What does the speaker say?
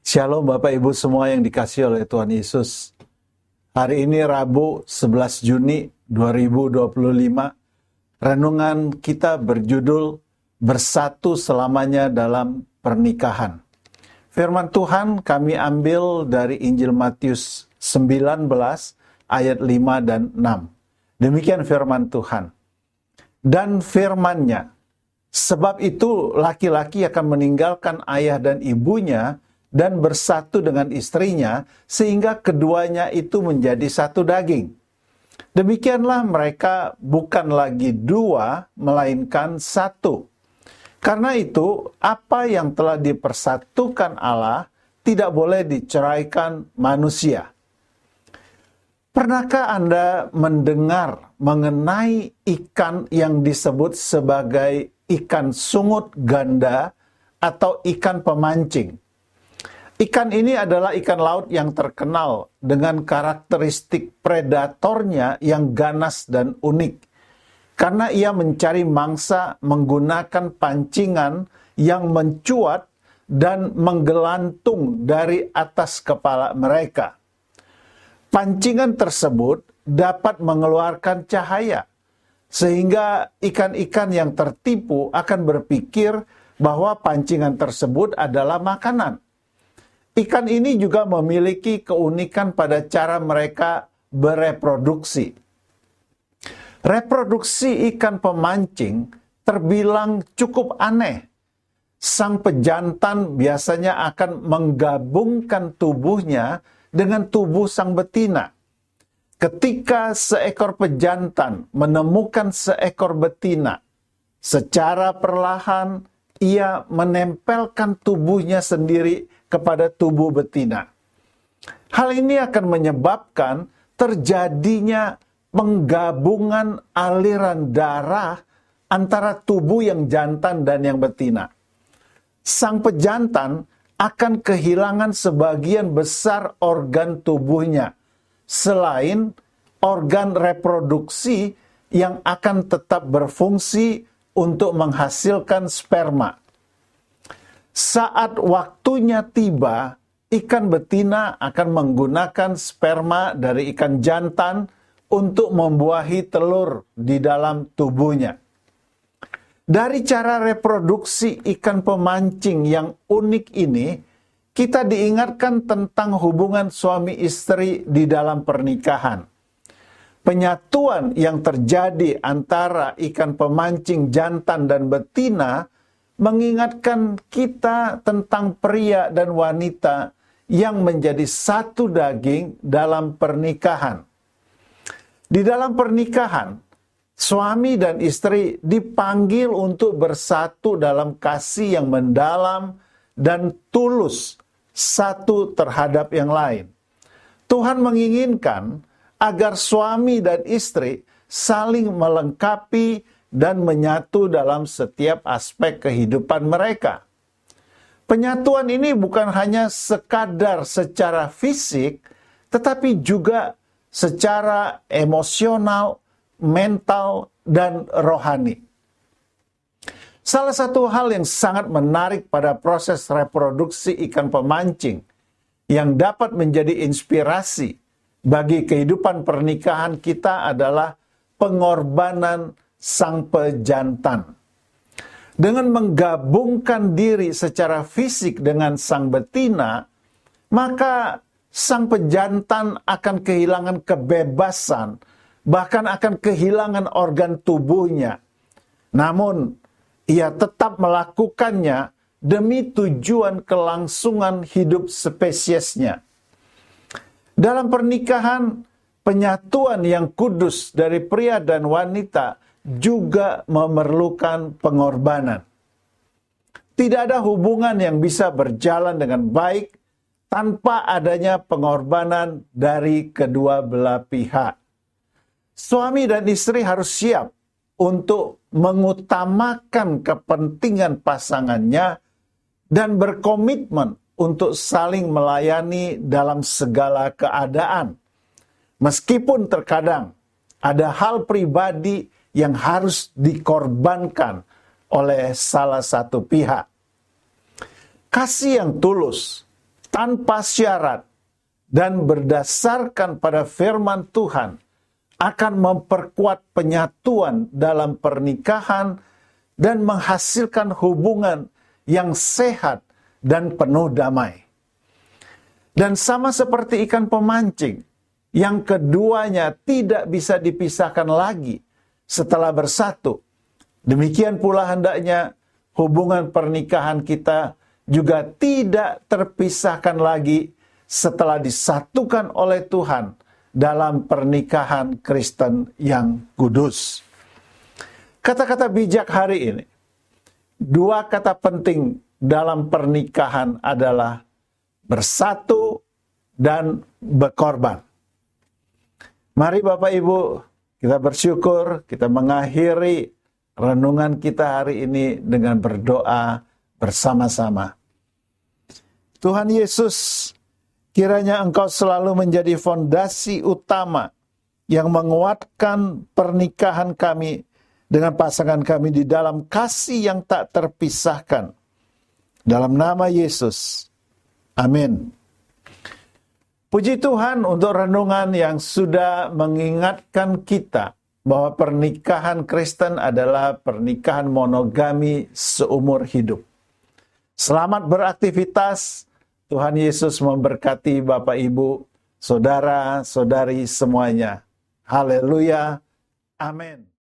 Shalom Bapak Ibu semua yang dikasihi oleh Tuhan Yesus. Hari ini Rabu 11 Juni 2025. Renungan kita berjudul Bersatu Selamanya dalam Pernikahan. Firman Tuhan kami ambil dari Injil Matius 19 ayat 5 dan 6. Demikian firman Tuhan. Dan firman-Nya, sebab itu laki-laki akan meninggalkan ayah dan ibunya dan bersatu dengan istrinya, sehingga keduanya itu menjadi satu daging. Demikianlah mereka bukan lagi dua, melainkan satu. Karena itu, apa yang telah dipersatukan Allah tidak boleh diceraikan manusia. Pernahkah Anda mendengar mengenai ikan yang disebut sebagai ikan sungut ganda atau ikan pemancing? Ikan ini adalah ikan laut yang terkenal dengan karakteristik predatornya yang ganas dan unik. Karena ia mencari mangsa menggunakan pancingan yang mencuat dan menggelantung dari atas kepala mereka. Pancingan tersebut dapat mengeluarkan cahaya, sehingga ikan-ikan yang tertipu akan berpikir bahwa pancingan tersebut adalah makanan. Ikan ini juga memiliki keunikan pada cara mereka bereproduksi. Reproduksi ikan pemancing terbilang cukup aneh. Sang pejantan biasanya akan menggabungkan tubuhnya dengan tubuh sang betina. Ketika seekor pejantan menemukan seekor betina, secara perlahan ia menempelkan tubuhnya sendiri kepada tubuh betina. Hal ini akan menyebabkan terjadinya penggabungan aliran darah antara tubuh yang jantan dan yang betina. Sang pejantan akan kehilangan sebagian besar organ tubuhnya, selain organ reproduksi yang akan tetap berfungsi untuk menghasilkan sperma. Saat waktunya tiba, ikan betina akan menggunakan sperma dari ikan jantan untuk membuahi telur di dalam tubuhnya. Dari cara reproduksi ikan pemancing yang unik ini, kita diingatkan tentang hubungan suami istri di dalam pernikahan. Penyatuan yang terjadi antara ikan pemancing jantan dan betina mengingatkan kita tentang pria dan wanita yang menjadi satu daging dalam pernikahan. Di dalam pernikahan, suami dan istri dipanggil untuk bersatu dalam kasih yang mendalam dan tulus satu terhadap yang lain. Tuhan menginginkan agar suami dan istri saling melengkapi dan menyatu dalam setiap aspek kehidupan mereka. Penyatuan ini bukan hanya sekadar secara fisik, tetapi juga secara emosional, mental, dan rohani. Salah satu hal yang sangat menarik pada proses reproduksi ikan pemancing yang dapat menjadi inspirasi bagi kehidupan pernikahan kita adalah pengorbanan sang pejantan. Dengan menggabungkan diri secara fisik dengan sang betina, maka sang pejantan akan kehilangan kebebasan, bahkan akan kehilangan organ tubuhnya. Namun, ia tetap melakukannya demi tujuan kelangsungan hidup spesiesnya. Dalam pernikahan, penyatuan yang kudus dari pria dan wanita juga memerlukan pengorbanan. Tidak ada hubungan yang bisa berjalan dengan baik tanpa adanya pengorbanan dari kedua belah pihak. Suami dan istri harus siap untuk mengutamakan kepentingan pasangannya dan berkomitmen untuk saling melayani dalam segala keadaan. Meskipun terkadang ada hal pribadi yang harus dikorbankan oleh salah satu pihak. Kasih yang tulus tanpa syarat dan berdasarkan pada firman Tuhan akan memperkuat penyatuan dalam pernikahan dan menghasilkan hubungan yang sehat dan penuh damai. Dan sama seperti ikan pemancing, yang keduanya tidak bisa dipisahkan lagi setelah bersatu. Demikian pula hendaknya hubungan pernikahan kita juga tidak terpisahkan lagi setelah disatukan oleh Tuhan dalam pernikahan Kristen yang kudus. Kata-kata bijak hari ini, dua kata penting dalam pernikahan adalah bersatu dan berkorban. Mari Bapak Ibu, kita bersyukur, kita mengakhiri renungan kita hari ini dengan berdoa bersama-sama. Tuhan Yesus, kiranya Engkau selalu menjadi fondasi utama yang menguatkan pernikahan kami dengan pasangan kami di dalam kasih yang tak terpisahkan. Dalam nama Yesus, amin. Puji Tuhan untuk renungan yang sudah mengingatkan kita bahwa pernikahan Kristen adalah pernikahan monogami seumur hidup. Selamat beraktivitas. Tuhan Yesus memberkati Bapak Ibu, saudara-saudari semuanya. Haleluya. Amin.